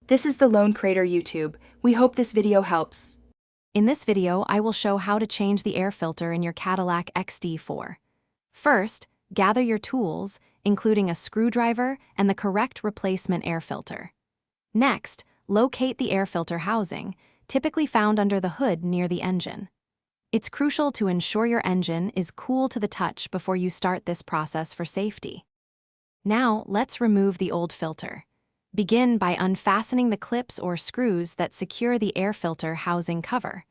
This is the Lone Crater YouTube. We hope this video helps. In this video, I will show how to change the air filter in your Cadillac XT4. First, gather your tools, including a screwdriver and the correct replacement air filter. Next, locate the air filter housing, typically found under the hood near the engine. It's crucial to ensure your engine is cool to the touch before you start this process for safety. Now, let's remove the old filter. Begin by unfastening the clips or screws that secure the air filter housing cover.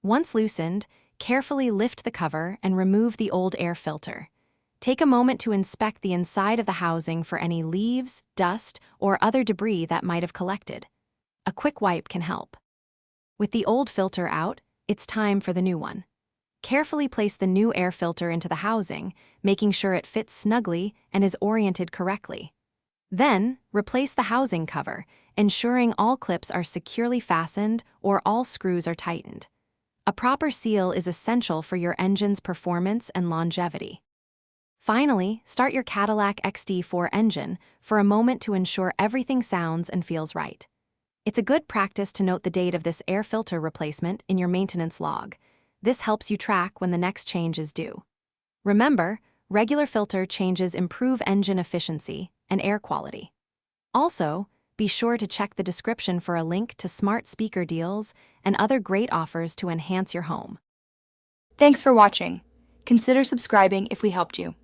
Once loosened, carefully lift the cover and remove the old air filter. Take a moment to inspect the inside of the housing for any leaves, dust, or other debris that might have collected. A quick wipe can help. With the old filter out, it's time for the new one. Carefully place the new air filter into the housing, making sure it fits snugly and is oriented correctly. Then, replace the housing cover, ensuring all clips are securely fastened or all screws are tightened. A proper seal is essential for your engine's performance and longevity. Finally, start your Cadillac XT4 engine for a moment to ensure everything sounds and feels right. It's a good practice to note the date of this air filter replacement in your maintenance log. This helps you track when the next change is due. Remember, regular filter changes improve engine efficiency and air quality. Also, be sure to check the description for a link to smart speaker deals and other great offers to enhance your home. Thanks for watching. Consider subscribing if we helped you.